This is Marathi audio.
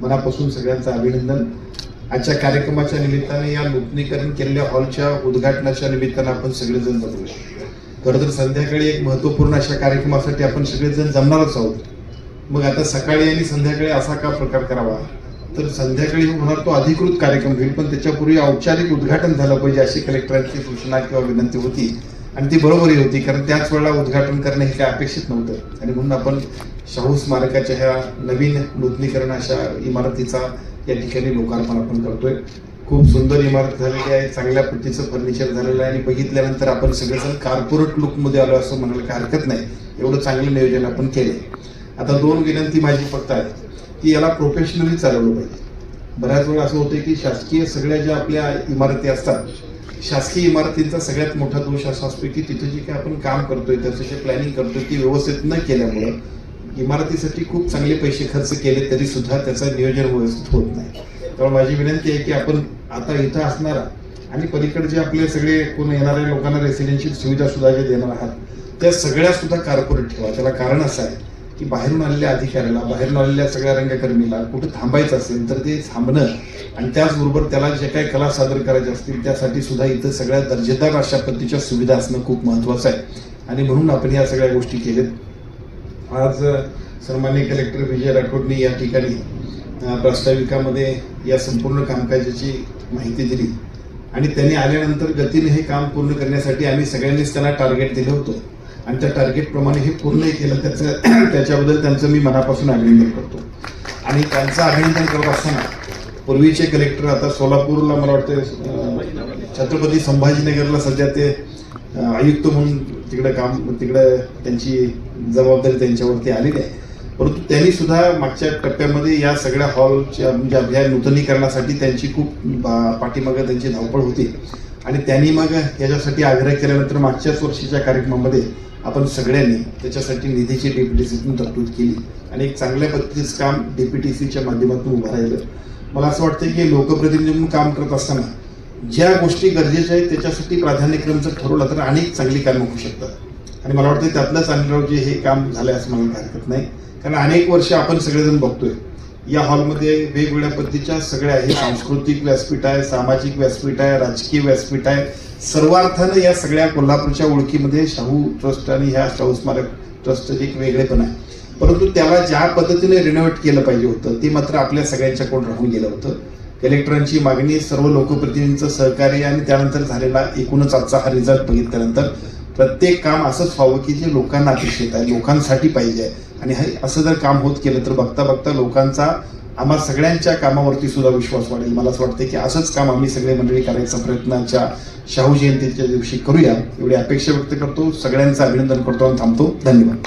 मनापासून सगळ्यांचं अभिनंदन। आजच्या कार्यक्रमाच्या निमित्ताने या नूतनीकरण केलेल्या हॉलच्या उद्घाटनाच्या निमित्ताने आपण सगळेजण जमलो। खरं तर संध्याकाळी एक महत्त्वपूर्ण अशा कार्यक्रमासाठी आपण सगळेजण जमणारच आहोत। मग आता सकाळी आणि संध्याकाळी असा का प्रकार करावा, तर संध्याकाळी होणार तो अधिकृत कार्यक्रम होईल, पण त्याच्यापूर्वी औपचारिक उद्घाटन झालं पाहिजे अशी कलेक्टरांची सूचना किंवा विनंती होती आणि ती बरोबरही होती, कारण त्याच वेळेला उद्घाटन करणे हे काही अपेक्षित नव्हतं आणि म्हणून आपण शाहू स्मारकाच्या ह्या नवीन नूतनीकरण अशा इमारतीचा या ठिकाणी लोकार्पण आपण करतोय। खूप सुंदर इमारत झालेली आहे, चांगल्या पद्धतीचं फर्निचर झालेलं आहे आणि बघितल्यानंतर आपण सगळेजण कॉर्पोरेट लुकमध्ये आलो असं म्हणायला काही हरकत नाही, एवढं चांगलं नियोजन आपण केलंय। आता दोन विनंती माझी फक्त आहे की याला प्रोफेशनली चालवलं पाहिजे। बऱ्याच वेळा असं होतं की शासकीय सगळ्या ज्या आपल्या इमारती असतात, शासकीय इमारतींचा सगळ्यात मोठा दोष असा असतो की तिथे जे काही आपण काम करतोय त्याचं जे प्लॅनिंग करतोय ती व्यवस्थित न केल्यामुळं इमारतीसाठी खूप चांगले पैसे खर्च केले तरी सुद्धा त्याचं नियोजन व्यवस्थित होत नाही। त्यामुळे माझी विनंती आहे की आपण आता इथं असणारा आणि पलीकडे जे आपले सगळे कोण येणाऱ्या लोकांना रेसिडेन्शियल सुविधा सुद्धा जे देणार आहात त्या सगळ्या सुद्धा कॉर्पोरेट ठेवा। त्याला कारण असं आहे की बाहेरून आलेल्या अधिकाऱ्याला, बाहेरून आलेल्या सगळ्या रंगकर्मीला कुठं थांबायचं असेल तर ते थांबणं आणि त्याचबरोबर त्याला जे काही कला सादर करायचे असतील त्यासाठी सुद्धा इथं सगळ्या दर्जेदार अशा पद्धतीच्या सुविधा असणं खूप महत्त्वाचं आहे आणि म्हणून आपण या सगळ्या गोष्टी केल्यात। आज सन्माननीय कलेक्टर विजय राठोडनी या ठिकाणी प्रास्ताविकामध्ये या संपूर्ण कामकाजाची माहिती दिली आणि त्यांनी आल्यानंतर गतीने हे काम पूर्ण करण्यासाठी आम्ही सगळ्यांनीच त्यांना टार्गेट दिलं होतं आणि त्या टार्गेटप्रमाणे हे पूर्ण केलं। त्याच्याबद्दल त्यांचं मी मनापासून अभिनंदन करतो आणि त्यांचं अभिनंदन करत असताना पूर्वीचे कलेक्टर आता सोलापूरला मला वाटतं छत्रपती संभाजीनगरला सध्या ते आयुक्त म्हणून तिकडे त्यांची जबाबदारी त्यांच्यावरती आलेली आहे, परंतु त्यांनी सुद्धा मागच्या टप्प्यामध्ये या सगळ्या हॉलच्या म्हणजे या नूतनीकरणासाठी त्यांची खूप पाठीमागं त्यांची धावपळ होती आणि त्यांनी मग याच्यासाठी आग्रह केल्यानंतर मागच्याच वर्षीच्या कार्यक्रमामध्ये आपण सगळ्यांनी त्याच्यासाठी निधीची डीपीटीसीतून तरतूद केली आणि एक चांगल्या पद्धतीचं काम डीपीटीसीच्या माध्यमातून उभं राहिलं। मला असं वाटतं की लोकप्रतिनिधी म्हणून काम करत असताना ज्या गोष्टी गरजेच्या आहेत त्याच्यासाठी प्राधान्यक्रम जर ठरवला तर अनेक चांगली कामं होऊ शकतात आणि मला वाटतं त्यातलंच अनिलरावजी हे काम झालंय असं मला हरकत नाही, कारण अनेक वर्ष आपण सगळेजण बघतोय या हॉलमध्ये वेगवेगळ्या पद्धतीच्या सगळ्या हे सांस्कृतिक व्यासपीठ आहे, सामाजिक व्यासपीठ आहे, राजकीय व्यासपीठ आहे। सर्वार्थानं या सगळ्या कोल्हापूरच्या ओळखीमध्ये शाहू ट्रस्ट आणि ह्या शाहू स्मारक ट्रस्टचं एक वेगळेपण आहे, परंतु त्याला ज्या पद्धतीने रिनोव्हेट केलं पाहिजे होतं ते मात्र आपल्या सगळ्यांच्याकडून राहून गेलं होतं। कलेक्टरांची मागणी, सर्व लोकप्रतिनिधींचं सहकार्य आणि त्यानंतर झालेला एकूणच आजचा हा रिझल्ट बघितल्यानंतर प्रत्येक काम असंच व्हावं की जे लोकांना अपेक्षित आहे, लोकांसाठी पाहिजे आणि हे असं जर काम होत केलं तर बघता बघता लोकांचा आम्हा सगळ्यांच्या कामावरती सुद्धा विश्वास वाढेल। मला असं वाटतं की असंच काम आम्ही सगळे मंडळी करायचा प्रयत्नाच्या शाहू जयंतीच्या दिवशी करूया एवढी अपेक्षा व्यक्त करतो। सगळ्यांचं अभिनंदन करतो आणि थांबतो। धन्यवाद।